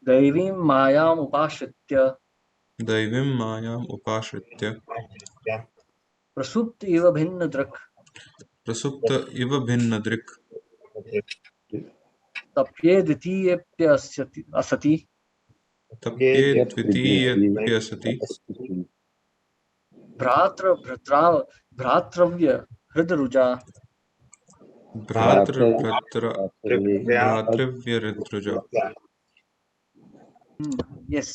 Daivim mayam upashritya Daivim mayam upashritya prasupt iva bhinna drak prasupta iva bhinnadrik tapye dvitiyapya asati tapye dvitiyapyasati भ्रातृव्य हृदरुजा भ्रातृव्यऋद्रुजा. Yes.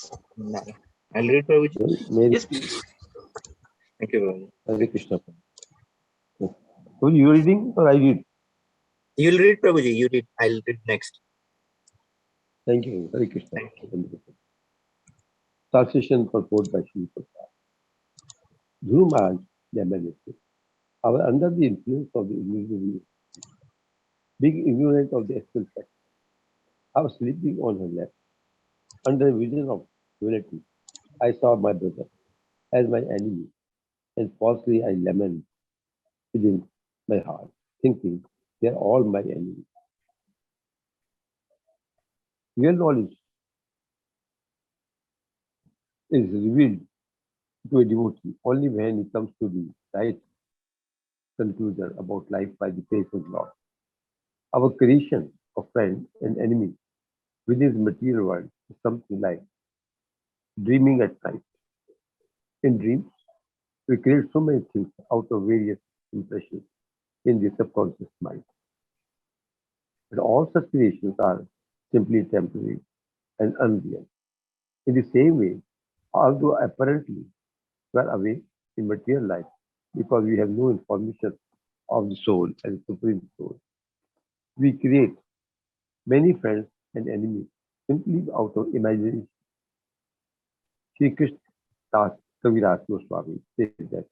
I'll read, Prabhuji. Yes, please. Thank you, Prabhuji. Hare Krishna. So you reading or I read? You'll read, Prabhuji. You read. I'll read next. Thank you. Hare Krishna. Translation purport by Srila Prabhupada. Guru Maharaj lamented, "Our under the influence of the illusory, being ignorant of the actual fact, I was sleeping on her lap. Under the vision of duality, I saw my brother as my enemy, and falsely I lamented within my heart, thinking they are all my enemies." Real knowledge is revealed to a devotee only when he comes to the right conclusion about life by the grace of Lord. Our creation of friends and enemies within the material world is something like dreaming at night. In dreams, we create so many things out of various impressions in the subconscious mind. But all such creations are simply temporary and unreal. In the same way, although apparently we are awake in material life because we have no information of the soul and the supreme soul, we create many friends and enemies simply out of imagination. Sri Krishna Das Kaviraj Goswami said that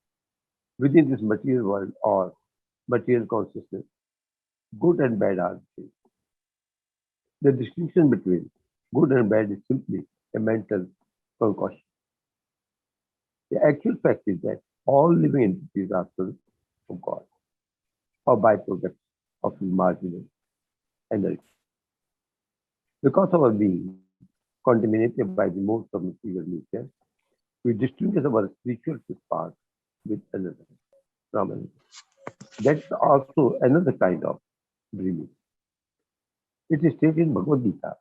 within this material world or material consciousness, good and bad are the same. The distinction between good and bad is simply a mental concoction. The actual fact is that all living entities are sons of God, or byproducts of his marginal energy. Because of our being contaminated by the modes of material nature, we distinguish our spiritual path with another, from another. That's also another kind of dreaming. It is stated in Bhagavad Gita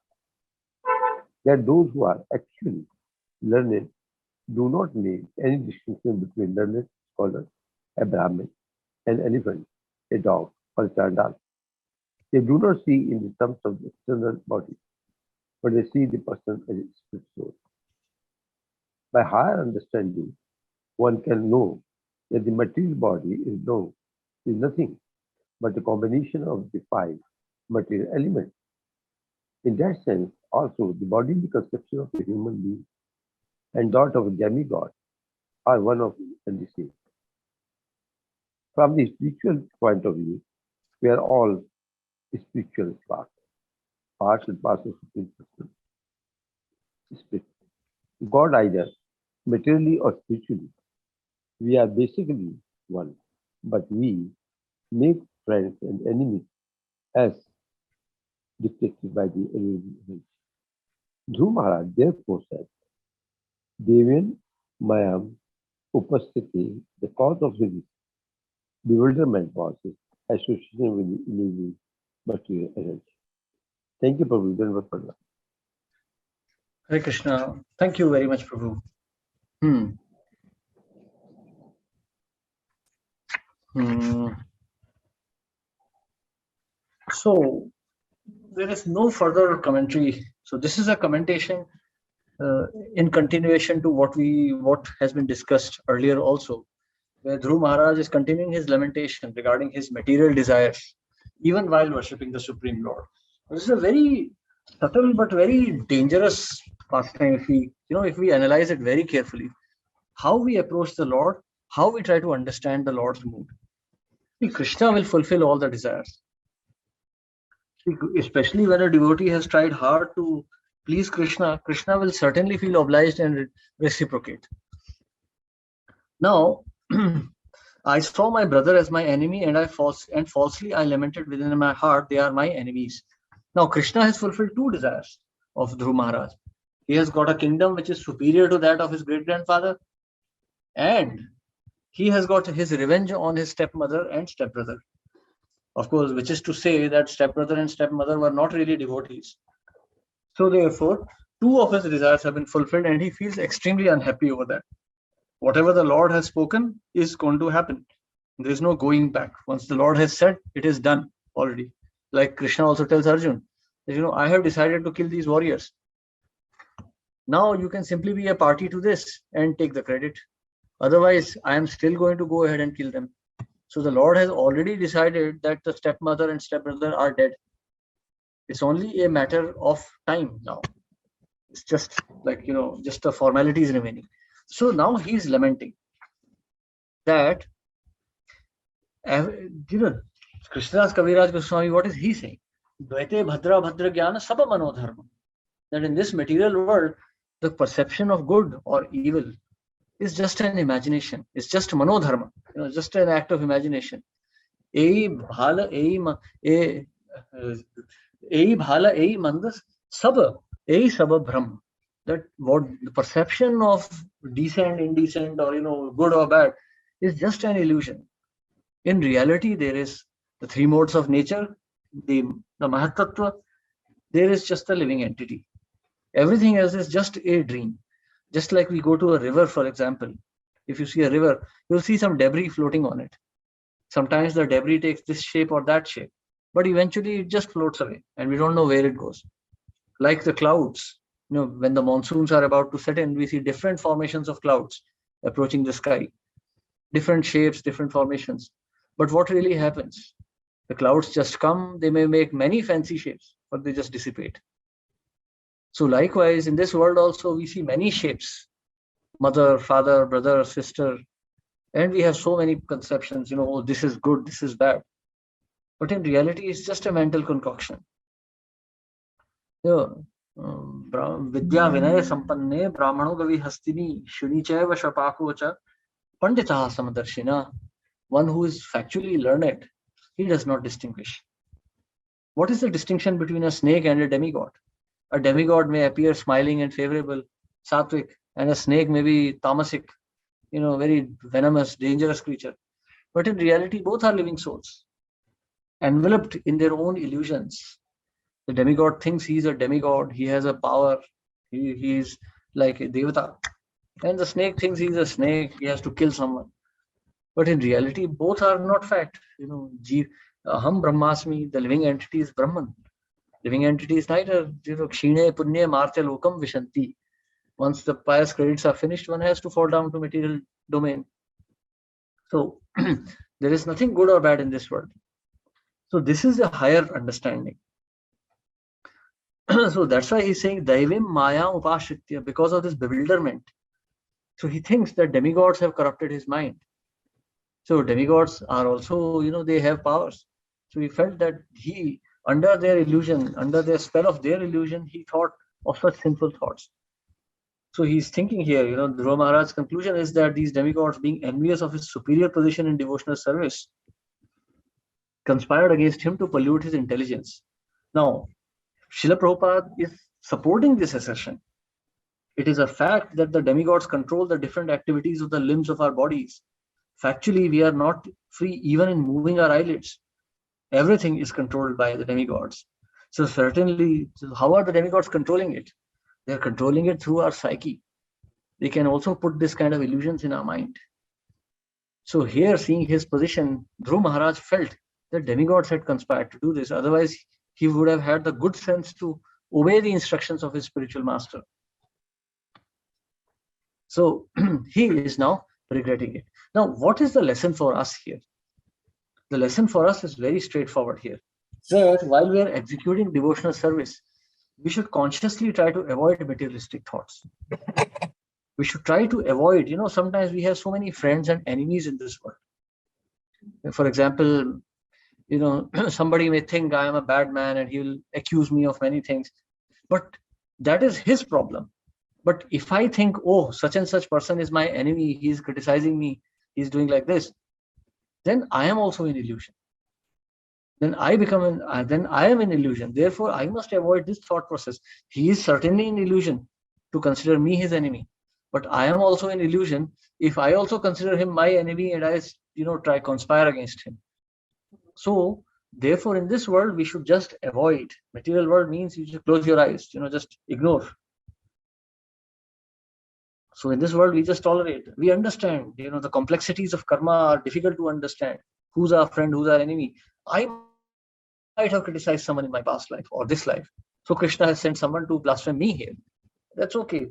that those who are actually learned do not make any distinction between learned scholars, a Brahmin, an elephant, a dog, or a chandal. They do not see in the terms of the external body, but they see the person as a spirit soul. By higher understanding, one can know that the material body is nothing but a combination of the 5 material elements. In that sense, also, the bodily conception of a human being and that of a demigod are one of and the same. From the spiritual point of view, we are all spiritual sparks, parts and parcels of Supreme Person. Spirit. God either materially or spiritually. We are basically one, but we make friends and enemies as dictated by the illusion. Dhruv Maharaj therefore said, "Devyan Mayam Upasthiti," the cause of his bewilderment was his association with the illusion material energy. Thank you, Prabhu. Hare Krishna. Thank you very much, Prabhu. So there is no further commentary. So this is a commentation in continuation to what has been discussed earlier also, where Dhruv Maharaj is continuing his lamentation regarding his material desires, even while worshipping the Supreme Lord. This is a very subtle but very dangerous pastime if we analyze it very carefully. How we approach the Lord, how we try to understand the Lord's mood. See, Krishna will fulfill all the desires. Especially when a devotee has tried hard to please Krishna, Krishna will certainly feel obliged and reciprocate. Now, I saw my brother as my enemy, and falsely I lamented within my heart, they are my enemies. Now, Krishna has fulfilled 2 desires. of Dhruv Maharaj. He has got a kingdom which is superior to that of his great-grandfather, and he has got his revenge on his stepmother and stepbrother. Of course, which is to say that stepbrother and stepmother were not really devotees. So therefore, two of his desires have been fulfilled, and he feels extremely unhappy over that. Whatever the Lord has spoken is going to happen. There is no going back. Once the Lord has said, it is done already. Like Krishna also tells Arjun, that, I have decided to kill these warriors. Now you can simply be a party to this and take the credit. Otherwise, I am still going to go ahead and kill them. So the Lord has already decided that the stepmother and stepbrother are dead. It's only a matter of time now. It's just like, just the formalities remaining. So now he's lamenting that, Krishnadas Kaviraj Goswami, what is he saying? Dvaite Bhadra Bhadra Jnana Saba Manodharma. That in this material world, the perception of good or evil is just an imagination. It's just manodharma, just an act of imagination. Ei bhala, ei bhala, ei mandas, saba, ei saba brahma. That what the perception of decent, indecent, or good or bad is just an illusion. In reality, there is the three modes of nature, the Mahatattva, there is just a living entity. Everything else is just a dream. Just like we go to a river, for example. If you see a river, you'll see some debris floating on it. Sometimes the debris takes this shape or that shape, but eventually it just floats away and we don't know where it goes. Like the clouds, when the monsoons are about to set in, we see different formations of clouds approaching the sky. Different shapes, different formations. But what really happens? The clouds just come, they may make many fancy shapes, but they just dissipate. So likewise, in this world also, we see many shapes, mother, father, brother, sister, and we have so many conceptions, oh, this is good, this is bad. But in reality, it's just a mental concoction. Vidya Vinaya Sampanne Brahmano Gavi Hastini Shunicheva Shapakocha Panditaha Samadarshina. One who is factually learned, he does not distinguish. What is the distinction between a snake and a demigod? A demigod may appear smiling and favorable, sattvic, and a snake may be tamasic, very venomous, dangerous creature. But in reality, both are living souls, enveloped in their own illusions. The demigod thinks he's a demigod, he has a power, he is like a devata. And the snake thinks he's a snake, he has to kill someone. But in reality, both are not fact. Aham Brahmasmi, the living entity is Brahman. Living entity is neither, Kshine Punye Martya Lokam Vishanti. Once the pious credits are finished, one has to fall down to material domain. So there is nothing good or bad in this world. So this is a higher understanding. So that's why he's saying Daivim Maya Upashritya, because of this bewilderment. So he thinks that demigods have corrupted his mind. So demigods are also, they have powers. So he felt that he, under their illusion, under their spell of their illusion, he thought of such sinful thoughts. So he's thinking here, Dhruva Maharaj's conclusion is that these demigods, being envious of his superior position in devotional service, conspired against him to pollute his intelligence. Now, Srila Prabhupada is supporting this assertion. It is a fact that the demigods control the different activities of the limbs of our bodies. Factually, we are not free even in moving our eyelids. Everything is controlled by the demigods. So certainly, how are the demigods controlling it? They are controlling it through our psyche. They can also put this kind of illusions in our mind. So here, seeing his position, Dhruv Maharaj felt that demigods had conspired to do this. Otherwise, he would have had the good sense to obey the instructions of his spiritual master. So he is now regretting it. Now, what is the lesson for us here? The lesson for us is very straightforward here. That while we are executing devotional service, we should consciously try to avoid materialistic thoughts. We should try to avoid, sometimes we have so many friends and enemies in this world. For example, somebody may think I am a bad man and he will accuse me of many things, but that is his problem. But if I think, oh, such and such person is my enemy, he is criticizing me, he is doing like this, then I am also in illusion. then then I am in illusion. Therefore, I must avoid this thought process. He is certainly in illusion to consider me his enemy, but I am also in illusion if I also consider him my enemy and I, try conspire against him. So, therefore, in this world, we should just avoid. Material world means you just close your eyes, just ignore. So in this world, we just tolerate. We understand, the complexities of karma are difficult to understand. Who's our friend, who's our enemy? I might have criticized someone in my past life or this life. So Krishna has sent someone to blaspheme me here. That's okay.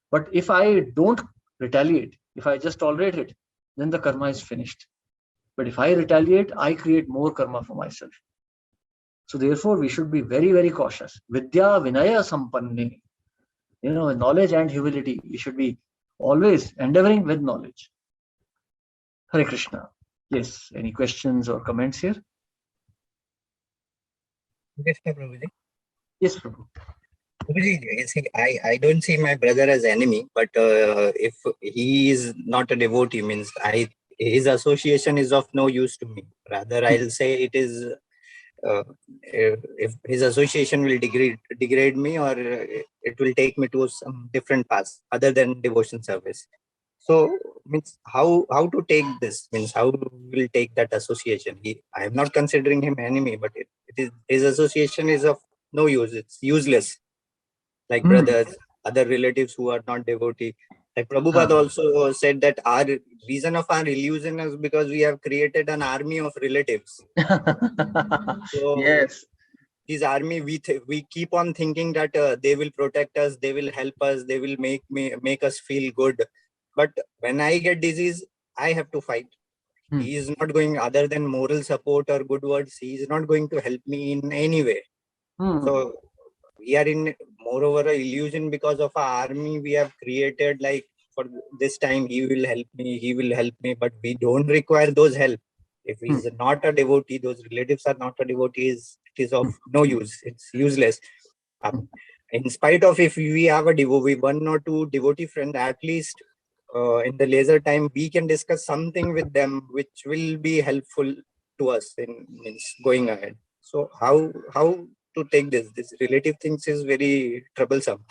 But if I don't retaliate, if I just tolerate it, then the karma is finished. But if I retaliate, I create more karma for myself. So therefore, we should be very, very cautious. Vidya Vinaya Sampanne. Knowledge and humility. We should be always endeavoring with knowledge. Hare Krishna. Yes, any questions or comments here? Krishna Prabhuji. Yes, Prabhu. Prabhuji, you see, I don't see my brother as enemy, but if he is not a devotee, means his association is of no use to me. Rather, I'll say it is if his association will degrade me, or it will take me to some different paths other than devotion service. So means how to take this, means how will take that association. I am not considering him enemy, but it is his association is of no use. It's useless. Like brothers, other relatives who are not devotee. Like Prabhupada also said that our reason of our illusion is because we have created an army of relatives. So yes. This army, we keep on thinking that they will protect us, they will help us, they will make us feel good. But when I get disease, I have to fight. He is not going, other than moral support or good words, he is not going to help me in any way. So we are in moreover an illusion because of our army we have created, like for this time he will help me, but we don't require those help. If he is not a devotee, those relatives are not a devotees, it is of no use, it's useless. In spite of if we have a devotee, one or two devotee friend, at least in the leisure time we can discuss something with them which will be helpful to us in going ahead. So how to take this relative things is very troublesome.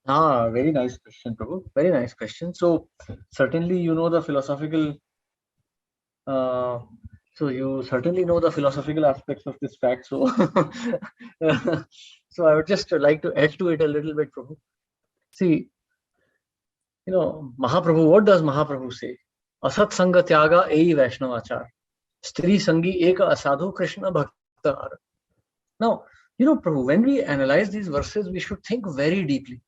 Very nice question, Prabhu. Very nice question. So certainly the philosophical you certainly know the philosophical aspects of this fact. So so I would just like to add to it a little bit, Prabhu. See, Mahaprabhu, what does Mahaprabhu say? Asat Sanga Tyaga Ei Vaishnavachar. Stri Sangi Eka Asadhu Krishna Bhaktar. Now, Prabhu, when we analyze these verses, we should think very deeply.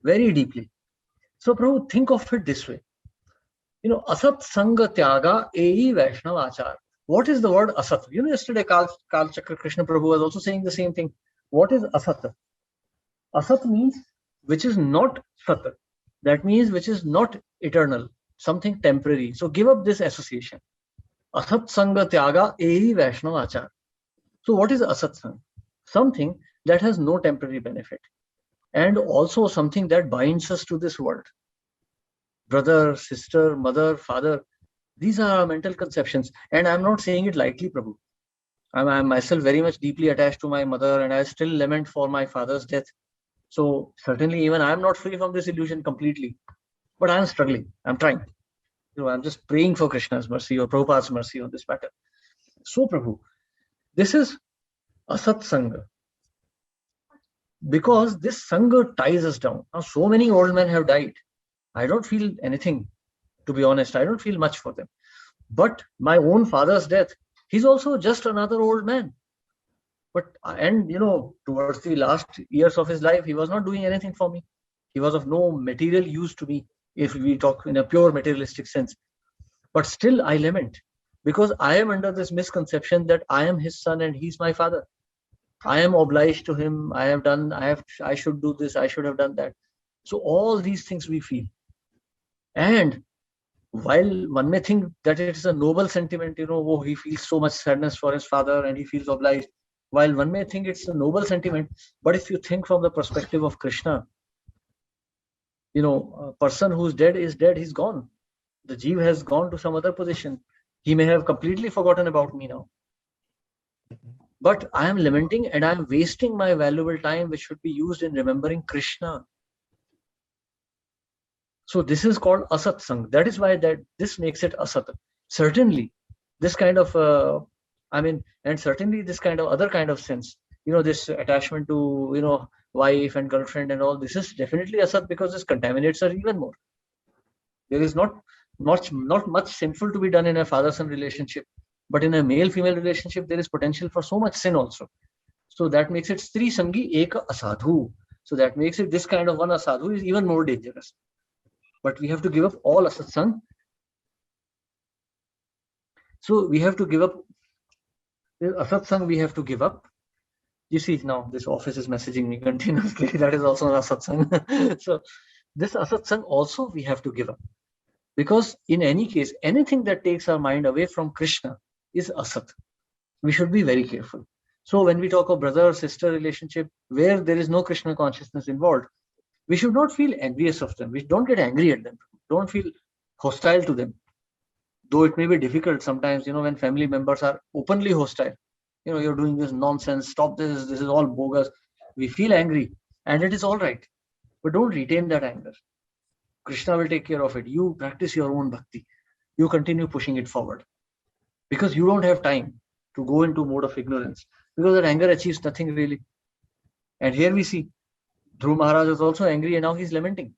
Very deeply. So, Prabhu, think of it this way. Asat Sanga Tyaga Ei Vaishnavachar. What is the word asat? Yesterday Kal Chakra Krishna Prabhu was also saying the same thing. What is asat? Asat means which is not sat. That means which is not eternal, something temporary. So give up this association. Asat Sanga Tyaga Ei Vaishnavachar. So what is asat Sanga? Something that has no temporary benefit, and also something that binds us to this world. Brother, sister, mother, father, these are our mental conceptions. And I'm not saying it lightly, Prabhu. I'm myself very much deeply attached to my mother, and I still lament for my father's death. So certainly even I'm not free from this illusion completely. But I'm struggling. I'm trying. I'm just praying for Krishna's mercy or Prabhupada's mercy on this matter. So, Prabhu, this is Asat Sangha. Because this Sangha ties us down. Now, so many old men have died. I don't feel anything, to be honest. I don't feel much for them. But my own father's death, he's also just another old man. And towards the last years of his life, he was not doing anything for me. He was of no material use to me, if we talk in a pure materialistic sense. But still I lament, because I am under this misconception that I am his son and he's my father. I am obliged to him. I should do this. I should have done that. So all these things we feel. And while one may think that it is a noble sentiment, he feels so much sadness for his father and he feels obliged. While one may think it's a noble sentiment, but if you think from the perspective of Krishna, a person who's dead is dead, he's gone. The Jeev has gone to some other position. He may have completely forgotten about me now. But I am lamenting and I am wasting my valuable time, which should be used in remembering Krishna. So this is called asatsang. That is why this makes it asat. Certainly, this kind of, and certainly this kind of other kind of sense, this attachment to, wife and girlfriend and all, this is definitely asat because this contaminates her even more. There is not much sinful to be done in a father-son relationship, but in a male-female relationship, there is potential for so much sin also. So that makes it Stri Sangi Eka Asadhu. So that makes it this kind of one asadhu is even more dangerous. But we have to give up all asatsang. So we have to give up asatsang. We have to give up. You see now this office is messaging me continuously. That is also an asatsang. So this asatsang also we have to give up, because in any case, anything that takes our mind away from Krishna is asat. We should be very careful. So when we talk of brother or sister relationship where there is no Krishna consciousness involved, we should not feel envious of them. We don't get angry at them. Don't feel hostile to them. Though it may be difficult sometimes, when family members are openly hostile. You're doing this nonsense, stop this is all bogus. We feel angry and it is all right. But don't retain that anger. Krishna will take care of it. You practice your own bhakti. You continue pushing it forward. Because you don't have time to go into mode of ignorance. Because that anger achieves nothing really. And here we see Dhruv Maharaj is also angry and now he's lamenting.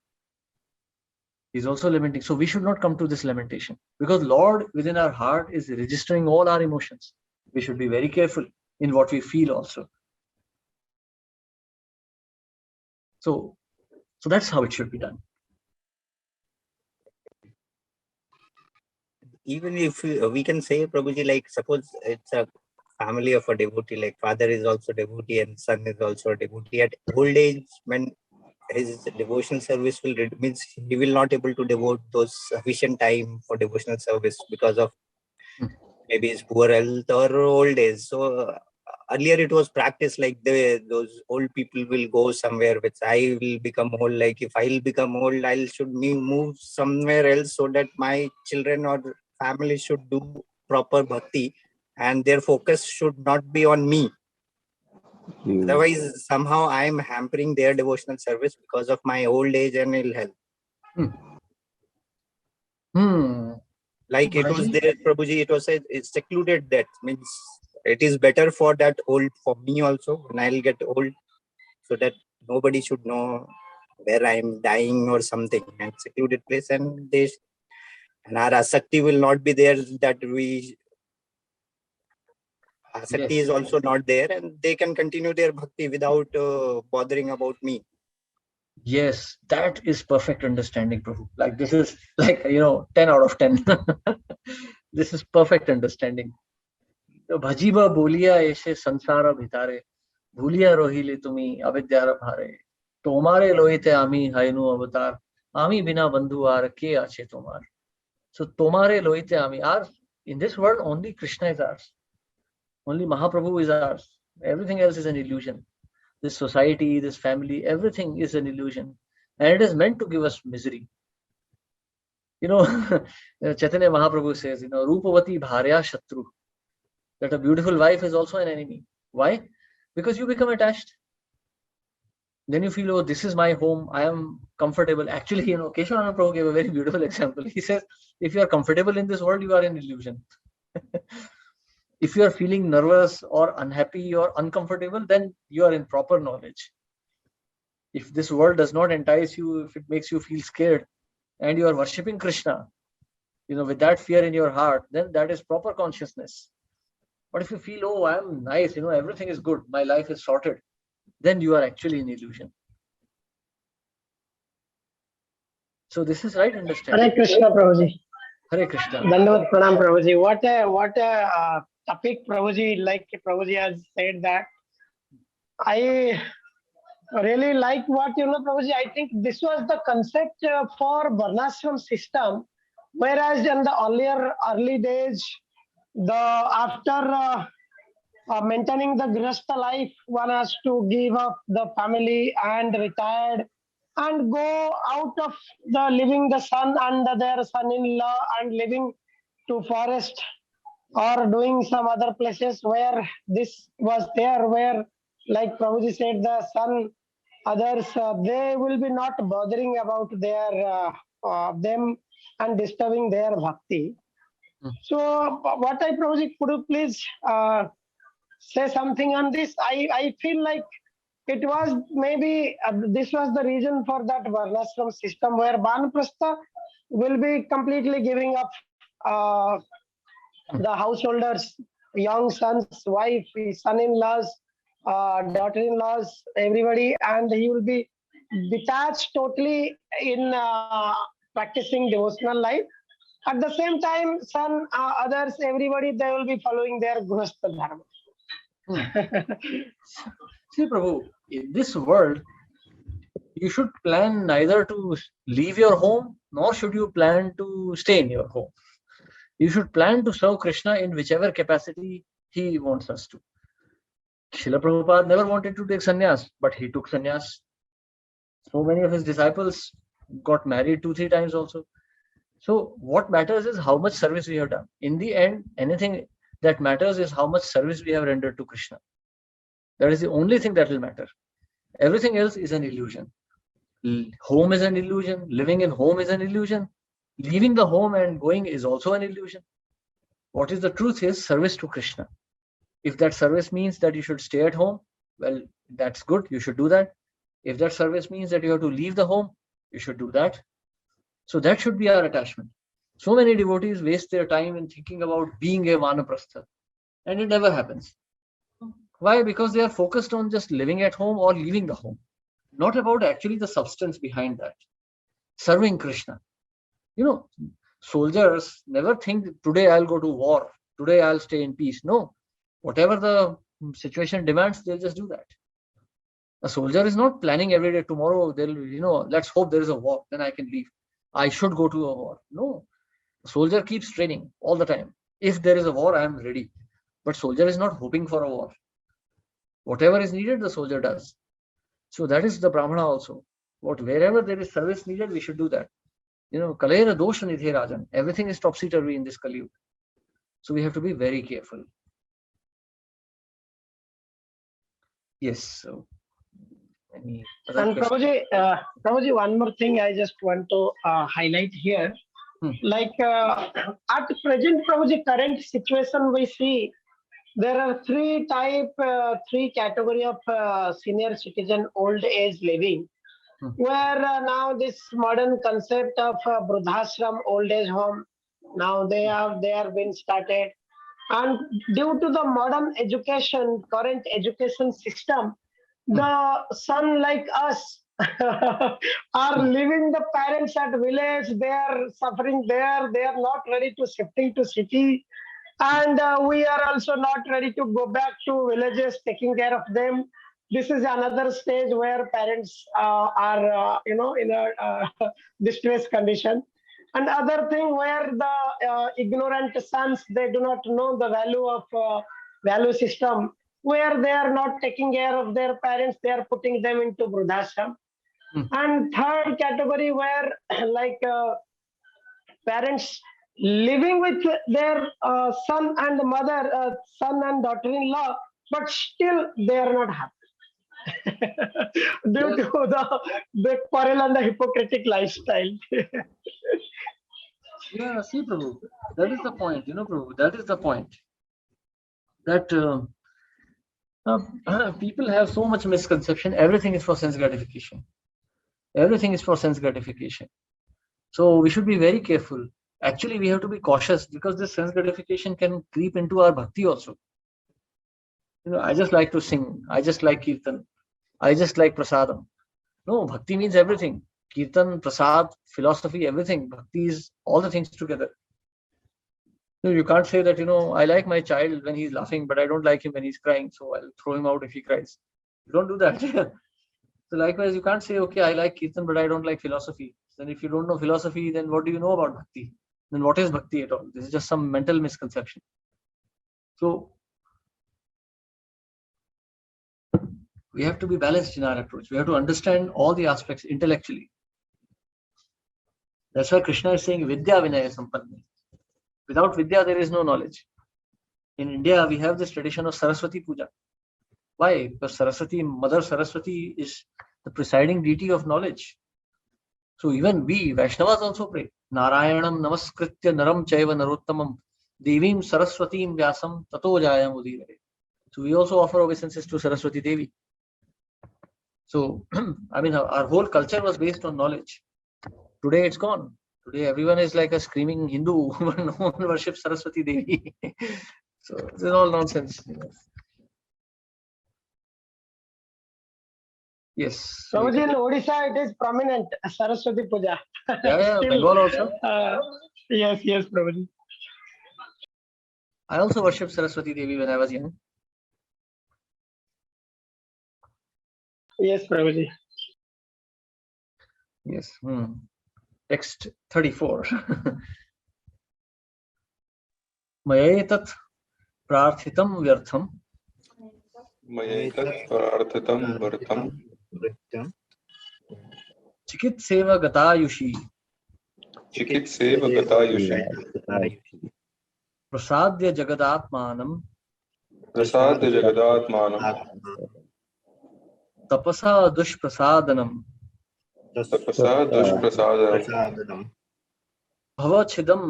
He's also lamenting. So we should not come to this lamentation, because Lord within our heart is registering all our emotions. We should be very careful in what we feel also. So that's how it should be done. Even if we can say, Prabhuji, like suppose it's a family of a devotee, like father is also devotee and son is also a devotee. At old age, when his devotional service will means he will not able to devote those sufficient time for devotional service because of maybe his poor health or old age. So earlier it was practice like those old people will go somewhere, which I will become old. Like if I'll become old, I should move somewhere else so that my children or family should do proper bhakti and their focus should not be on me. Otherwise, somehow I am hampering their devotional service because of my old age and ill health. Like it was there, Prabhuji, it was a secluded death. Means it is better for that old, for me also, when I'll get old, so that nobody should know where I'm dying or something. And secluded place, and our asakti will not be there, that asakti is also not there, and they can continue their bhakti without bothering about me. Yes, that is perfect understanding, Prabhu. Like this is like 10 out of 10. This is perfect understanding. Bhajiba bolia eshe sansara bhitare, bhuliya rohile tumi avidyara bhare, tomare loite ami hainu avatar, ami bina bandhu ar ke ache tomar. So tomare loite ami, in this world only Krishna is ours. Only Mahaprabhu is ours. Everything else is an illusion. This society, this family, everything is an illusion. And it is meant to give us misery. Chaitanya Mahaprabhu says, Rupavati Bharya Shatru, that a beautiful wife is also an enemy. Why? Because you become attached. Then you feel, oh, this is my home. I am comfortable. Actually, Keshavananda Prabhu gave a very beautiful example. He says, if you are comfortable in this world, you are an illusion. If you are feeling nervous or unhappy or uncomfortable, then you are in proper knowledge. If this world does not entice you, if it makes you feel scared, and you are worshipping Krishna, with that fear in your heart, then that is proper consciousness. But if you feel, oh, I am nice, everything is good, my life is sorted, then you are actually in illusion. So this is right understanding. Hare Krishna, Prabhuji. Hare Krishna. Dandavat Pranam, Prabhuji. What a topic, Prabhuji. Like Prabhuji has said that. I really like what, Prabhuji, I think this was the concept for Varnashram system, whereas in the early days, after maintaining the Grihastha life, one has to give up the family and retired and go out of the living the son and their son-in-law and living to forest or doing some other places where this was there, where like Prabhuji said, the sun, others, they will be not bothering about their them and disturbing their bhakti. So what I Prabhuji, could you please say something on this? I feel like it was maybe this was the reason for that varnashram system where Banaprastha will be completely giving up the householders, young sons, wife, his son-in-laws, daughter-in-laws, everybody, and he will be detached totally in practicing devotional life. At the same time, son, others, everybody, they will be following their Grihastha Dharma. See, Prabhu, in this world, you should plan neither to leave your home, nor should you plan to stay in your home. You should plan to serve Krishna in whichever capacity he wants us to. Srila Prabhupada never wanted to take sannyas, but he took sannyas. So many of his disciples got married 2-3 times also. So what matters is how much service we have done. In the end, anything that matters is how much service we have rendered to Krishna. That is the only thing that will matter. Everything else is an illusion. Home is an illusion. Living in home is an illusion. Leaving the home and going is also an illusion. What is the truth is service to Krishna. If that service means that you should stay at home, well, that's good. You should do that. If that service means that you have to leave the home, you should do that. So that should be our attachment. So many devotees waste their time in thinking about being a vanaprastha, and it never happens. Why? Because they are focused on just living at home or leaving the home, not about actually the substance behind that. Serving Krishna. You know, soldiers never think today I'll go to war, today I'll stay in peace. No, whatever the situation demands, they'll just do that. A soldier is not planning every day, tomorrow they'll, let's hope there is a war, then I can leave. I should go to a war. No, a soldier keeps training all the time. If there is a war, I am ready. But soldier is not hoping for a war. Whatever is needed, the soldier does. So that is the Brahmana also. Wherever there is service needed, we should do that. Kalera dosha nidhe rajan. Everything is topsy-turvy in this Kali Yuga. So we have to be very careful. Yes. So, any other and Prabhuji, one more thing I just want to highlight here. Like at present, Prabhuji, current situation we see, there are three category of senior citizen old age living, where now this modern concept of Brudhashram old age home, now they have been started. And due to the modern education, current education system, the son like us are leaving the parents at village. They are suffering there. They are not ready to shifting to city. And we are also not ready to go back to villages, taking care of them. This is another stage where parents are, in a distressed condition. And other thing where the ignorant sons, they do not know the value of value system, where they are not taking care of their parents, they are putting them into Brudhashram. And third category where like parents living with their son and mother, son and daughter-in-law, but still they are not happy. Due to the quarrel and the hypocritic lifestyle. Yeah, see, Prabhu, that is the point, Prabhu, that is the point. That people have so much misconception. Everything is for sense gratification. Everything is for sense gratification. So we should be very careful. Actually, we have to be cautious because this sense gratification can creep into our bhakti also. I just like to sing. I just like kirtan. I just like prasadam. No, bhakti means everything. Kirtan, prasad, philosophy, everything. Bhakti is all the things together. You can't say that, I like my child when he's laughing, but I don't like him when he's crying, so I'll throw him out if he cries. You don't do that. So likewise, you can't say, okay, I like kirtan, but I don't like philosophy. Then if you don't know philosophy, then what do you know about bhakti? Then what is bhakti at all? This is just some mental misconception. So we have to be balanced in our approach. We have to understand all the aspects intellectually. That's why Krishna is saying Vidya Vinaya Sampanna. Without Vidya, there is no knowledge. In India, we have this tradition of Saraswati Puja. Why? Because Saraswati, Mother Saraswati is the presiding deity of knowledge. So even we, Vaishnavas also pray. Narayanam namaskritya naram chaiva narottamam devim saraswatim vyasam tato jayam udire. So we also offer obeisances to Saraswati Devi. So, I mean, our whole culture was based on knowledge. Today it's gone. Today everyone is like a screaming Hindu, but no one worships Saraswati Devi. So this is all nonsense. Yes. Prabhuji, in Odisha, it is prominent, Saraswati Puja. Yeah, Still, Bengal also. Yes, Prabhuji. I also worshipped Saraswati Devi when I was young. Yes, Prabhuji. Yes. Text 34. Mayetat prarthitam vyartham मयैतत् प्रार्थितं वर्तं chikitseva gatayushi चिकित्सेव गतायुषि prasadya jagadatmanam प्रसाद्य जगदात्मानं tapasa dushprasadanam तपसा दुष्प्रसादनं bhavachidam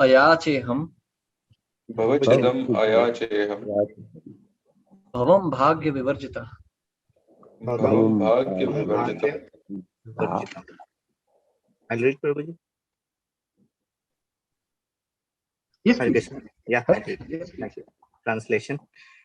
ayacheham भवचिदम् अयाचेहम् bhavam bhagya vivarjita. भवं भाग्यविवर्जितम्. I'll read, Prabhuji. Yes, Hare please. Krishna. Yeah, I'll read. Thank you. Translation.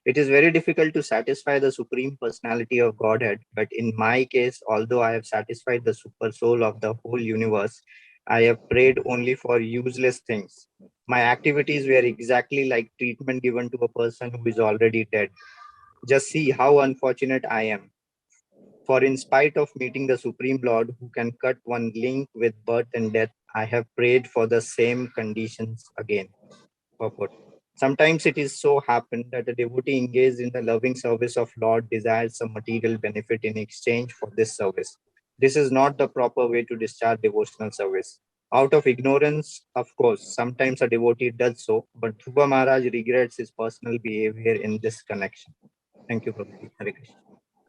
It is very difficult to satisfy the Supreme Personality of Godhead, but in my case, although I have satisfied the super soul of the whole universe, I have prayed only for useless things. My activities were exactly like treatment given to a person who is already dead. Just see how unfortunate I am. For in spite of meeting the Supreme Lord who can cut one link with birth and death, I have prayed for the same conditions again. Purport. Sometimes it is so happened that a devotee engaged in the loving service of Lord desires some material benefit in exchange for this service. This is not the proper way to discharge devotional service. Out of ignorance, of course, sometimes a devotee does so, but Dhruva Maharaj regrets his personal behavior in this connection. Thank you, Prabhuji. Hare Krishna.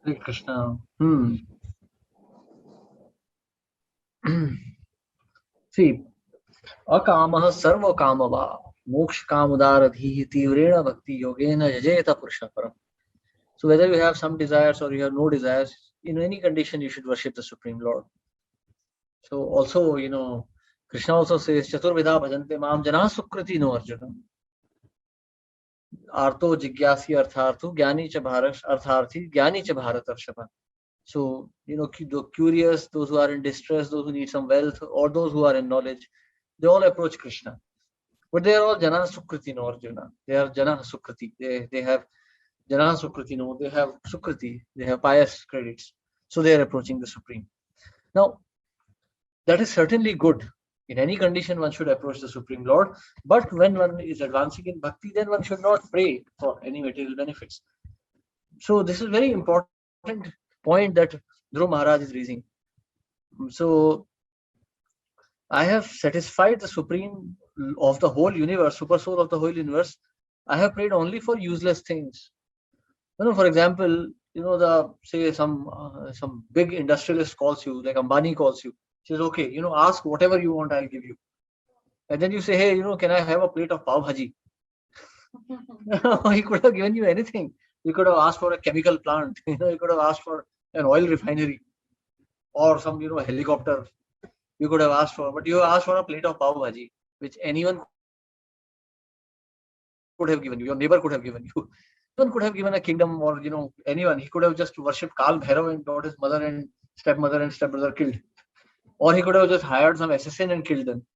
Hare Krishna. See, akamah sarva kamava moksha kamudaradhi tivrena bhakti yogena yajeta purusha param. So whether you have some desires or you have no desires, in any condition you should worship the Supreme Lord. So also, Krishna also says, Chaturvidha bhajante mam jana sukriti no Arjuna. Arto jigyasi artharthu gyani cha bharat artharthi gyani cha bharat arshava. So, the curious, those who are in distress, those who need some wealth, or those who are in knowledge, they all approach Krishna. But they are all Jana Sukriti no Arjuna. They are Jana Sukriti. They have Jana Sukriti no, they have Sukriti, they have pious credits. So they are approaching the Supreme. Now, that is certainly good. In any condition, one should approach the Supreme Lord. But when one is advancing in bhakti, then one should not pray for any material benefits. So this is very important point that Dhruva Maharaj is raising. So I have satisfied the Supreme of the whole universe, super soul of the whole universe. I have prayed only for useless things. For example, say some big industrialist calls you, like Ambani calls you, says, okay, ask whatever you want, I'll give you. And then you say, hey, can I have a plate of pav bhaji? He could have given you anything. You could have asked for a chemical plant. You could have asked for an oil refinery or some, helicopter. You could have asked for, but you asked for a plate of pav bhaji, which anyone could have given you. Your neighbor could have given you. One could have given a kingdom or, anyone. He could have just worshipped Kal Bhairav and got his mother and stepbrother killed. Or he could have just hired some assassin and killed them.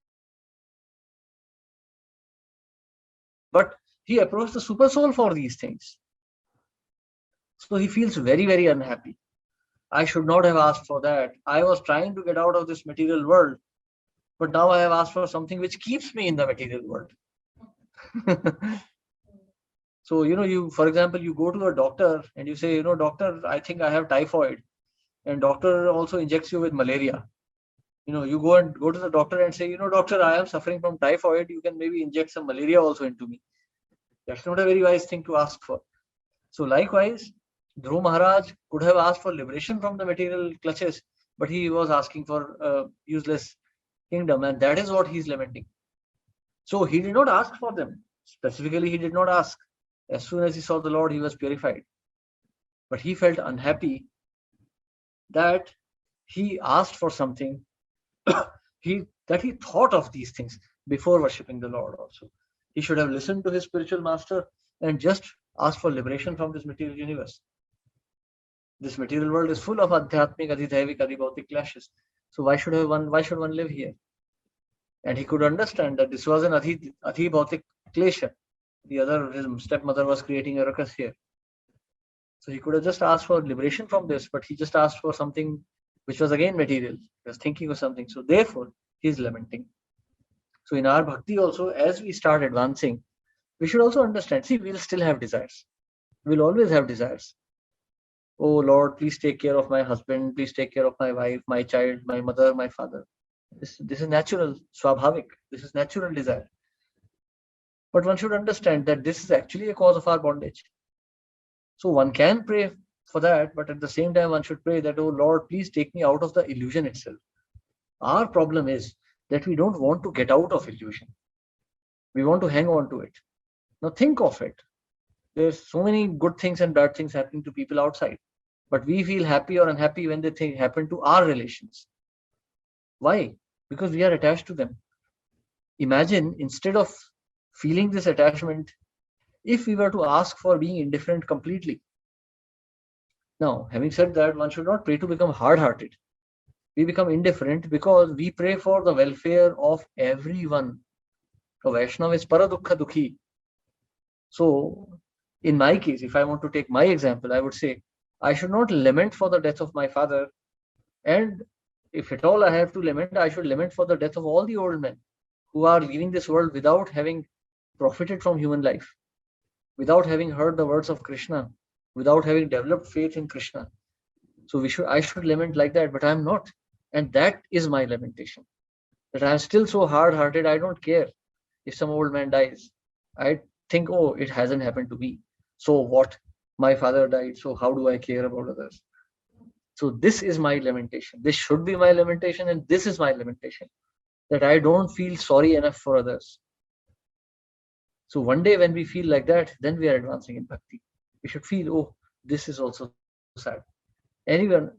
But he approached the super soul for these things. So he feels very, very unhappy. I should not have asked for that. I was trying to get out of this material world, but now I have asked for something which keeps me in the material world. So, for example, you go to a doctor and you say, doctor, I think I have typhoid. And doctor also injects you with malaria. You go to the doctor and say, doctor, I am suffering from typhoid. You can maybe inject some malaria also into me. That's not a very wise thing to ask for. So likewise, Dhruv Maharaj could have asked for liberation from the material clutches, but he was asking for a useless kingdom, and that is what he is lamenting. So he did not ask for them. Specifically, he did not ask. As soon as he saw the Lord, he was purified. But he felt unhappy that he asked for something, that he thought of these things before worshipping the Lord also. He should have listened to his spiritual master and just asked for liberation from this material universe. This material world is full of adhyatmic, adhidhaivik, adhibhautik clashes. So why should one live here? And he could understand that this was an adhibhautik klesha. His stepmother was creating a ruckus here. So he could have just asked for liberation from this, but he just asked for something which was again material. He was thinking of something. So therefore, he is lamenting. So in our bhakti also, as we start advancing, we should also understand, see, we'll still have desires. We'll always have desires. Oh Lord, please take care of my husband, please take care of my wife, my child, my mother, my father. This is natural, swabhavik. This is natural desire. But one should understand that this is actually a cause of our bondage. So one can pray for that, but at the same time, one should pray that, oh Lord, please take me out of the illusion itself. Our problem is that we don't want to get out of illusion. We want to hang on to it. Now think of it. There's so many good things and bad things happening to people outside, but we feel happy or unhappy when they happen to our relations. Why? Because we are attached to them. Imagine, instead of feeling this attachment, if we were to ask for being indifferent completely. Now, having said that, one should not pray to become hard-hearted. We become indifferent because we pray for the welfare of everyone. A Vaishnava is paradukha dukhi. So, in my case, if I want to take my example, I would say, I should not lament for the death of my father. And if at all I have to lament, I should lament for the death of all the old men who are leaving this world without having profited from human life, without having heard the words of Krishna, without having developed faith in Krishna. So I should lament like that, but I am not. And that is my lamentation. That I am still so hard-hearted, I don't care if some old man dies. I think, oh, it hasn't happened to me. So what? My father died, so how do I care about others? So this is my lamentation. This should be my lamentation, and this is my lamentation. That I don't feel sorry enough for others. So one day when we feel like that, then we are advancing in bhakti. We should feel, oh, this is also sad. Anyone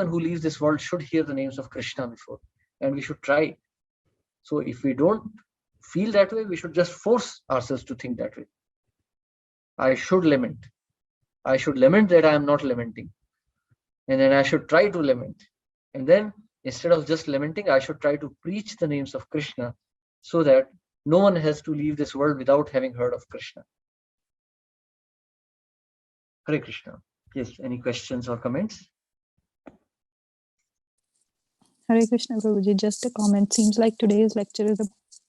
who leaves this world should hear the names of Krishna before, and we should try. So if we don't feel that way, we should just force ourselves to think that way. I should lament. I should lament that I am not lamenting. And then I should try to lament. And then instead of just lamenting, I should try to preach the names of Krishna so that no one has to leave this world without having heard of Krishna. Hare Krishna. Yes, any questions or comments? Hare Krishna, Prabhuji. Just a comment. Seems like today's lecture is a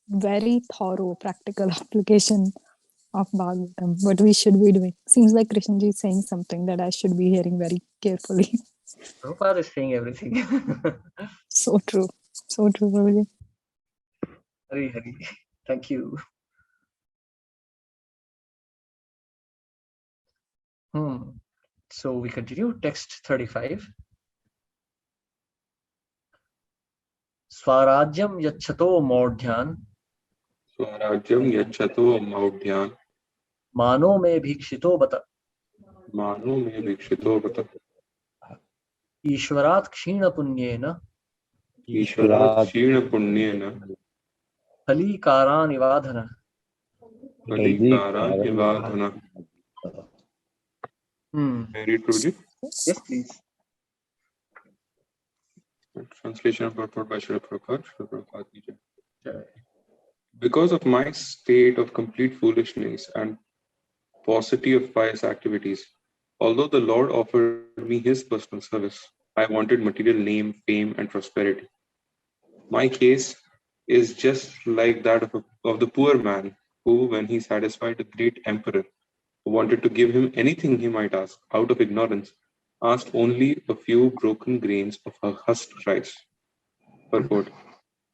very thorough, practical application of Bhagavatam. What we should be doing. Seems like Krishnaji is saying something that I should be hearing very carefully. Prabhupada is saying everything. So true. So true, Prabhuji. Hari Hari. Thank you. So we continue. Text 35. Swarajyam yacchato maudhyan. Swarajyam yacchato maudhyan. Mano me bhikshito bata. Mano me bhikshito bata. Ishvarat kshina punyena. Ishvarat kshina punyena. Halikaran ivadhana. Halikaran ivadhana. Very truly. Yes, please. Translation of purport by Srila Prabhupada. Srila Prabhupada. Because of my state of complete foolishness and paucity of pious activities, although the Lord offered me his personal service, I wanted material name, fame, and prosperity. My case is just like that of the poor man who, when he satisfied a great emperor who wanted to give him anything he might ask, out of ignorance, asked only a few broken grains of a husked rice. Purport.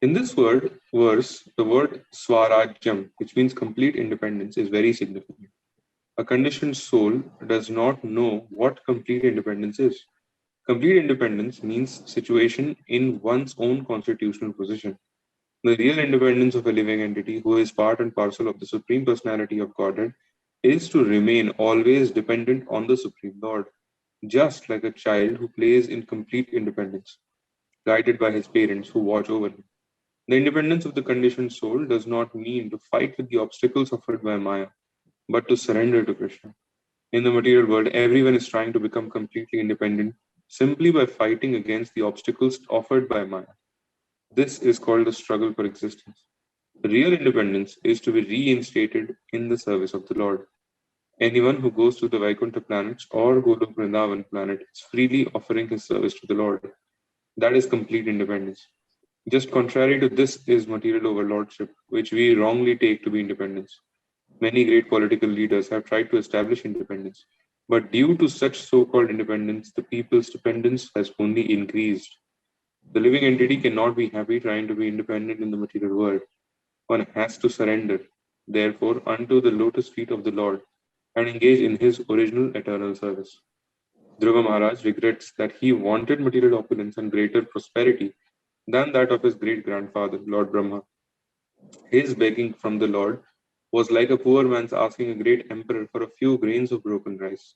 In this verse, the word Swarajyam, which means complete independence, is very significant. A conditioned soul does not know what complete independence is. Complete independence means situation in one's own constitutional position. The real independence of a living entity who is part and parcel of the Supreme Personality of Godhead is to remain always dependent on the Supreme Lord, just like a child who plays in complete independence, guided by his parents who watch over him. The independence of the conditioned soul does not mean to fight with the obstacles offered by Maya, but to surrender to Krishna. In the material world, everyone is trying to become completely independent simply by fighting against the obstacles offered by Maya. This is called the struggle for existence. Real independence is to be reinstated in the service of the Lord. Anyone who goes to the Vaikuntha planets or Golok Vrindavan planet is freely offering his service to the Lord. That is complete independence. Just contrary to this is material overlordship, which we wrongly take to be independence. Many great political leaders have tried to establish independence, but due to such so-called independence, the people's dependence has only increased. The living entity cannot be happy trying to be independent in the material world. One has to surrender, therefore, unto the lotus feet of the Lord and engage in his original eternal service. Dhruva Maharaj regrets that he wanted material opulence and greater prosperity than that of his great-grandfather, Lord Brahma. His begging from the Lord was like a poor man's asking a great emperor for a few grains of broken rice.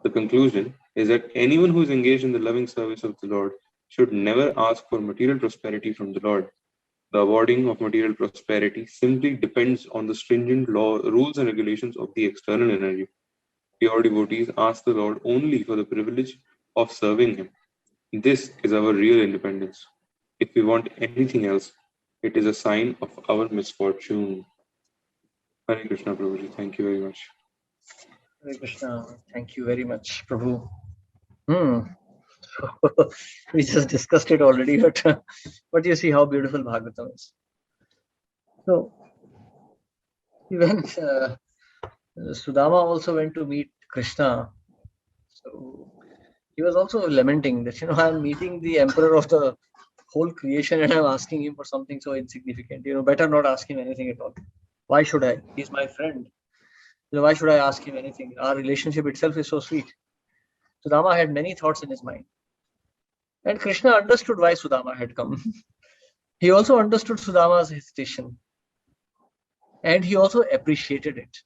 The conclusion is that anyone who is engaged in the loving service of the Lord should never ask for material prosperity from the Lord. The awarding of material prosperity simply depends on the stringent rules and regulations of the external energy. Pure devotees ask the Lord only for the privilege of serving Him. This is our real independence. If we want anything else, it is a sign of our misfortune. Hare Krishna, Prabhuji. Thank you very much. Hare Krishna. Thank you very much, Prabhu. We just discussed it already, but you see how beautiful Bhagavatam is. So, even Sudama also went to meet Krishna. So, he was also lamenting that, I'm meeting the emperor of the whole creation and I'm asking him for something so insignificant. Better not ask him anything at all. Why should I? He's my friend. Why should I ask him anything? Our relationship itself is so sweet. Sudama had many thoughts in his mind. And Krishna understood why Sudama had come. He also understood Sudama's hesitation. And he also appreciated it.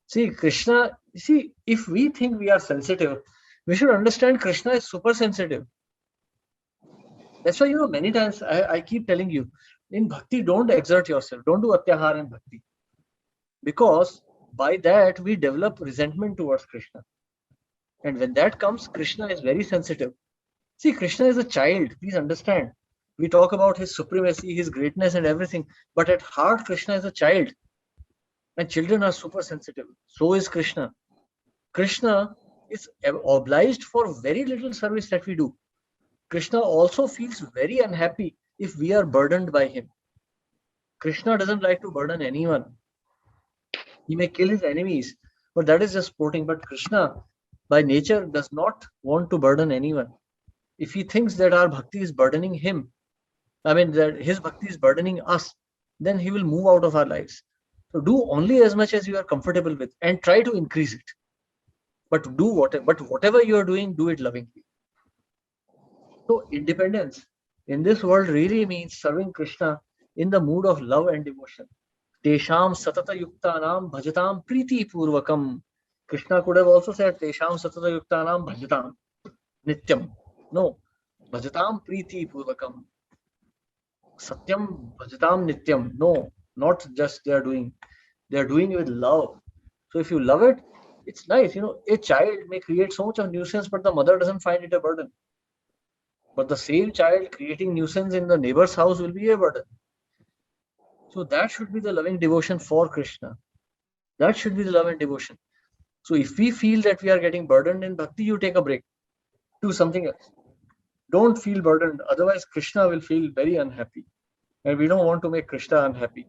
See, Krishna, if we think we are sensitive, we should understand Krishna is super sensitive. That's why, many times I keep telling you, in bhakti, don't exert yourself. Don't do atyahar in bhakti. Because by that, we develop resentment towards Krishna. And when that comes, Krishna is very sensitive. See, Krishna is a child. Please understand. We talk about his supremacy, his greatness and everything. But at heart, Krishna is a child. And children are super sensitive. So is Krishna. Krishna is obliged for very little service that we do. Krishna also feels very unhappy if we are burdened by him. Krishna doesn't like to burden anyone. He may kill his enemies, but that is just sporting. But Krishna, by nature, does not want to burden anyone. If he thinks that our bhakti is burdening him, that his bhakti is burdening us, then he will move out of our lives. So do only as much as you are comfortable with and try to increase it. But whatever you are doing, do it lovingly. So independence in this world really means serving Krishna in the mood of love and devotion. Tesham satata yuktanam bhajatam priti purvakam. Krishna could have also said Tesham satata yuktanam bhajatam nityam. No, bhajatam priti purvakam. Satyam bhajatam nityam. No, not just they are doing it with love. So if you love it, it's nice. A child may create so much of nuisance, but the mother doesn't find it a burden. But the same child creating nuisance in the neighbor's house will be a burden. So that should be the loving devotion for Krishna. That should be the love and devotion. So if we feel that we are getting burdened in bhakti, you take a break. Do something else. Don't feel burdened. Otherwise, Krishna will feel very unhappy. And we don't want to make Krishna unhappy.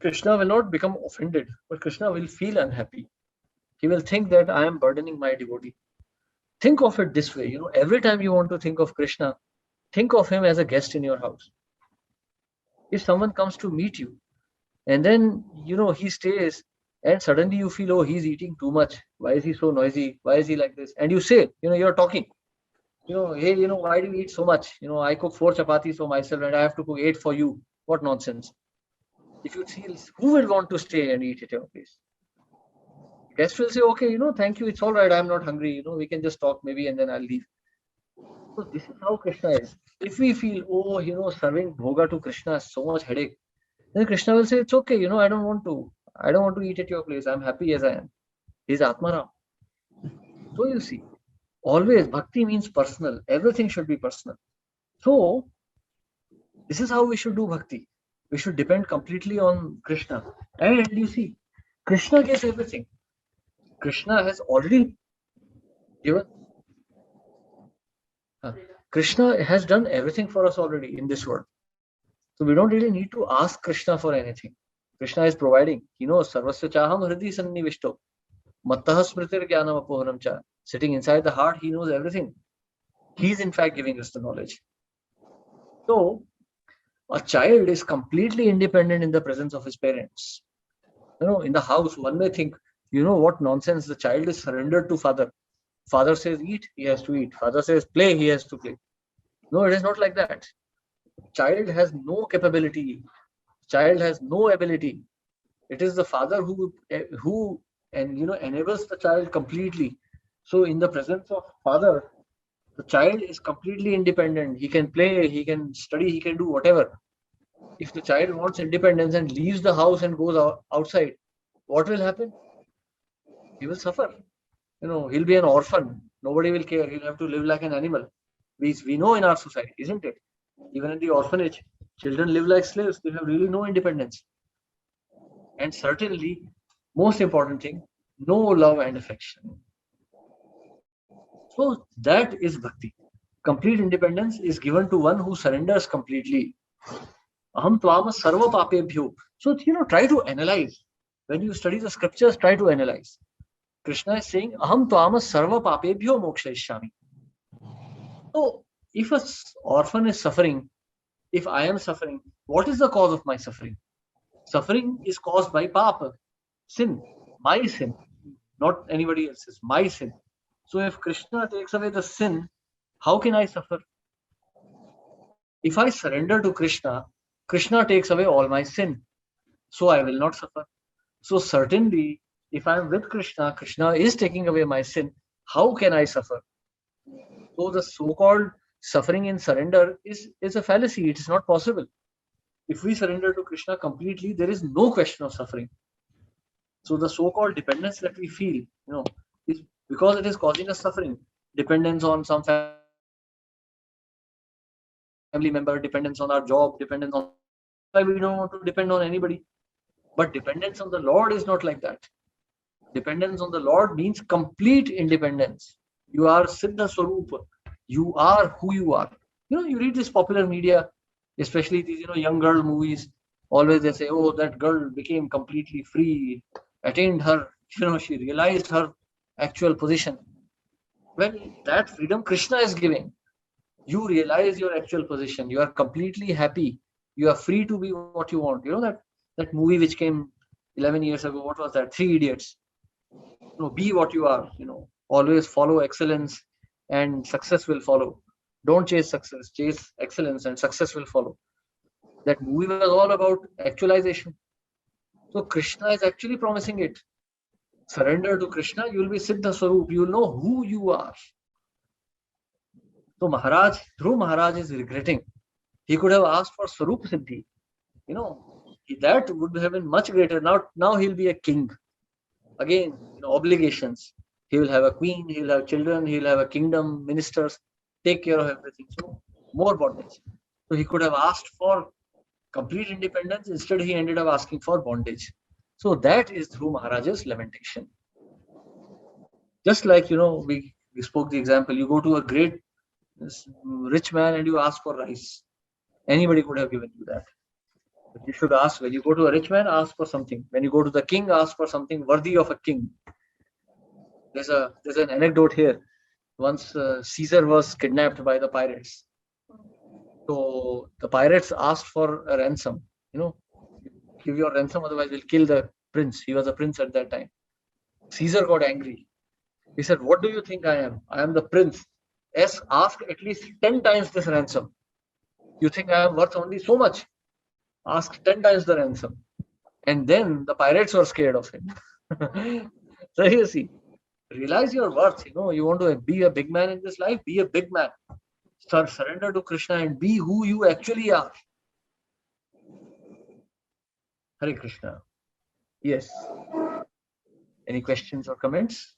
Krishna will not become offended, but Krishna will feel unhappy. He will think that I am burdening my devotee. Think of it this way. Every time you want to think of Krishna, think of him as a guest in your house. If someone comes to meet you and then, he stays and suddenly you feel, oh, he's eating too much. Why is he so noisy? Why is he like this? And you say, you're talking, hey, why do you eat so much? I cook 4 chapatis for myself and I have to cook 8 for you. What nonsense. If you feel, who will want to stay and eat at your place? Guest will say, okay, thank you. It's all right. I'm not hungry. We can just talk maybe and then I'll leave. So this is how Krishna is. If we feel, oh, serving bhoga to Krishna is so much headache, then Krishna will say, it's okay. I don't want to eat at your place. I'm happy as I am. He's Atmaram. So you see, always bhakti means personal. Everything should be personal. So this is how we should do bhakti. We should depend completely on Krishna. And you see, Krishna gets everything. Krishna has already given. Krishna has done everything for us already in this world. So we don't really need to ask Krishna for anything. Krishna is providing. He knows. Sarvasya chaham hridi sannivishto. Mattah smritir jnanam apohanam cha. Sitting inside the heart, he knows everything. He's in fact giving us the knowledge. So a child is completely independent in the presence of his parents. In the house, one may think, what nonsense, the child is surrendered to father. Father says eat, he has to eat. Father says play, he has to play. No, it is not like that. Child has no capability. Child has no ability. It is the father who enables the child completely. So in the presence of father, the child is completely independent. He can play, he can study, he can do whatever. If the child wants independence and leaves the house and goes outside, what will happen? He will suffer. He'll be an orphan. Nobody will care. He'll have to live like an animal. We know in our society, isn't it? Even in the orphanage, children live like slaves. They have really no independence. And certainly, most important thing, no love and affection. So that is bhakti. Complete independence is given to one who surrenders completely. Aham tvama sarva papebhyo. So, try to analyze. When you study the scriptures, try to analyze. Krishna is saying, Aham tvama sarva papebhyo mokshayishyami. So, if an orphan is suffering, if I am suffering, what is the cause of my suffering? Suffering is caused by papa, sin, my sin, not anybody else's, my sin. So if Krishna takes away the sin, how can I suffer? If I surrender to Krishna, Krishna takes away all my sin. So I will not suffer. So certainly, if I am with Krishna, Krishna is taking away my sin. How can I suffer? So the so-called suffering in surrender is a fallacy. It is not possible. If we surrender to Krishna completely, there is no question of suffering. So the so-called dependence that we feel, is because it is causing us suffering. Dependence on some family member, dependence on our job, dependence on why we don't want to depend on anybody. But dependence on the Lord is not like that. Dependence on the Lord means complete independence. You are Siddha Swarupa. You are who you are. You read this popular media, especially these, young girl movies. Always they say, oh, that girl became completely free, attained her, she realized her actual position. Well, that freedom Krishna is giving. You realize your actual position. You are completely happy. You are free to be what you want. That movie which came 11 years ago, what was that? 3 Idiots. Be what you are, always follow excellence and success will follow. Don't chase success, chase excellence and success will follow. That movie was all about actualization. So Krishna is actually promising it. Surrender to Krishna, you will be Siddha Swarup. You will know who you are. So Dhruv Maharaj is regretting. He could have asked for Swarup Siddhi. That would have been much greater. Now he'll be a king. Again, obligations. He will have a queen, he will have children, he will have a kingdom, ministers, take care of everything. So more bondage. So he could have asked for complete independence. Instead, he ended up asking for bondage. So that is Dhruv Maharaj's lamentation. Just like, we spoke the example, you go to a great rich man and you ask for rice. Anybody could have given you that. But you should ask, when you go to a rich man, ask for something. When you go to the king, ask for something worthy of a king. There's an anecdote here. Once Caesar was kidnapped by the pirates. So the pirates asked for a ransom. Give your ransom, otherwise we'll kill the prince. He was a prince at that time. Caesar got angry. He said, "What do you think I am? I am the prince. Yes, ask at least 10 times this ransom. You think I am worth only so much? Ask 10 times the ransom." And then the pirates were scared of him. So you see, realize your worth. You want to be a big man in this life, be a big man. Surrender to Krishna and be who you actually are. Hare Krishna. Yes. Any questions or comments?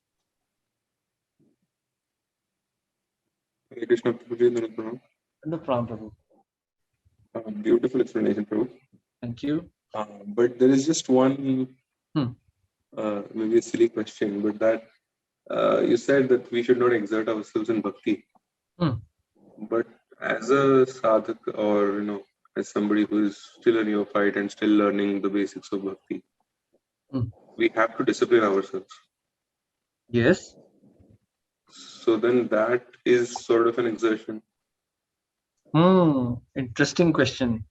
Hare Krishna, Prabhuji. No problem, Prabhu. Beautiful explanation, Prabhu. Thank you. But there is just one, maybe a silly question, but that you said that we should not exert ourselves in bhakti. But as a sadhak, or as somebody who is still a neophyte and still learning the basics of bhakti, we have to discipline ourselves. Yes. So then that is sort of an exertion. Interesting question.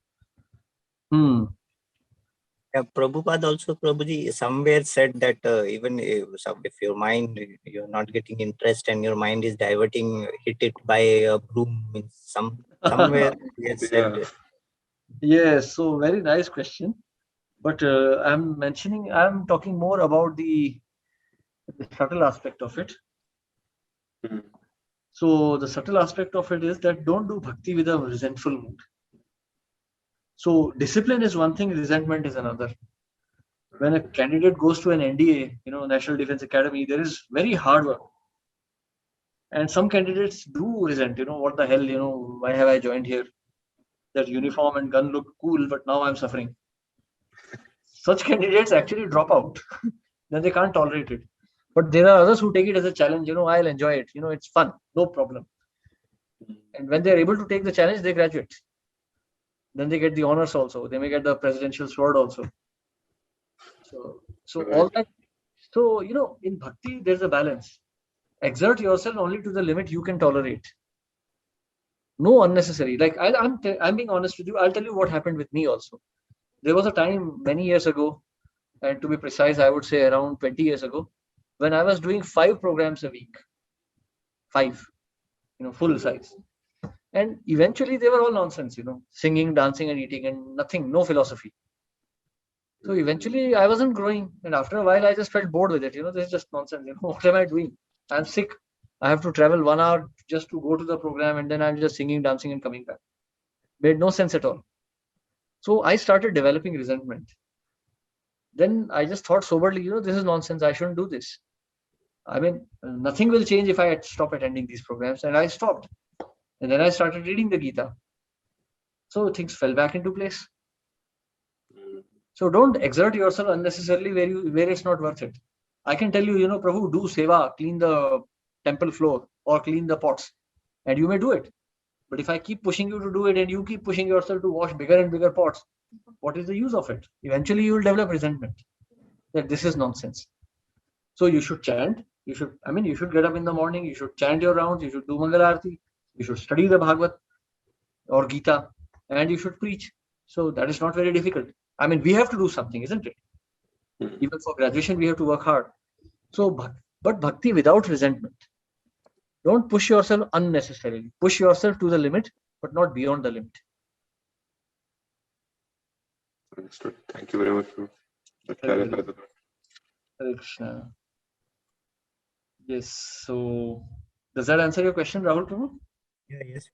Yeah, Prabhupada also, Prabhuji, somewhere said that even if your mind, you're not getting interest and your mind is diverting, hit it by a broom. Somewhere he has said. Yes, so very nice question. But I'm talking more about the subtle aspect of it. So the subtle aspect of it is that don't do bhakti with a resentful mood. So discipline is one thing, resentment is another. When a candidate goes to an NDA, National Defense Academy, there is very hard work. And some candidates do resent, what the hell, why have I joined here? That uniform and gun look cool, but now I'm suffering. Such candidates actually drop out. Then they can't tolerate it. But there are others who take it as a challenge, I'll enjoy it, it's fun, no problem. And when they're able to take the challenge, they graduate. Then they get the honors also. They may get the presidential sword also. So all that. So, in bhakti, there's a balance. Exert yourself only to the limit you can tolerate. No unnecessary. Like I'm being honest with you. I'll tell you what happened with me also. There was a time many years ago, and to be precise, I would say around 20 years ago, when I was doing 5 programs a week. 5, full size. And eventually they were all nonsense, singing, dancing and eating and nothing, no philosophy. So eventually I wasn't growing. And after a while, I just felt bored with it. This is just nonsense. What am I doing? I'm sick. I have to travel 1 hour just to go to the program. And then I'm just singing, dancing and coming back. Made no sense at all. So I started developing resentment. Then I just thought soberly, this is nonsense. I shouldn't do this. I mean, nothing will change if I stop attending these programs. And I stopped. And then I started reading the Gita. So things fell back into place. So don't exert yourself unnecessarily where it's not worth it. I can tell you, Prabhu, do seva, clean the temple floor or clean the pots. And you may do it. But if I keep pushing you to do it and you keep pushing yourself to wash bigger and bigger pots, what is the use of it? Eventually you will develop resentment that this is nonsense. So you should chant. You should get up in the morning. You should chant your rounds. You should do Mangal Aarti. You should study the Bhagavad or Gita, and you should preach. So that is not very difficult. We have to do something, isn't it? Even for graduation, we have to work hard. So, but bhakti without resentment. Don't push yourself unnecessarily. Push yourself to the limit, but not beyond the limit. Understood. Thank you very much for clarifying. Hare Krishna. Yes. So, does that answer your question, Rahul Prabhu? Yeah, yes.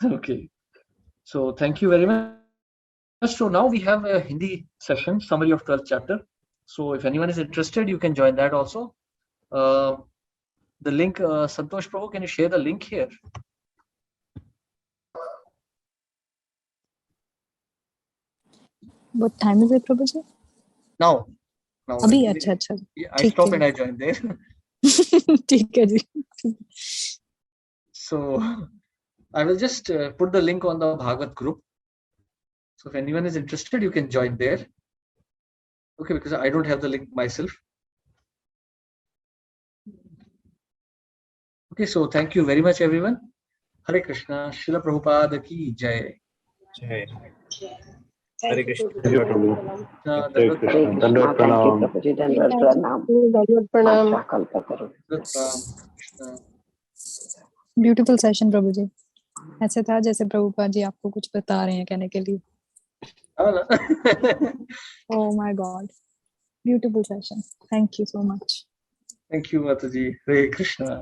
Okay. So, thank you very much. So now we have a Hindi session, summary of 12th chapter. So if anyone is interested, you can join that also. The link, Santosh Prabhu, can you share the link here? What time is it, Prabhuji? Now. Abhi, acha. I stop and I join there. So I will just put the link on the Bhagavad group. So if anyone is interested, you can join there. Okay, because I don't have the link myself. Okay, so thank you very much, everyone. Hare Krishna. Srila Prabhupada ki jai. Jai. Hare Krishna. Dandavat Krishna. Dandavat pranam. Dandavat pranam. Krishna. Beautiful session प्रभु जी. ऐसे था जैसे प्रभुपाद जी आपको कुछ बता रहे हैं कहने के लिए. Oh my God. Beautiful session. Thank you so much. Thank you, Mataji. Hare Krishna.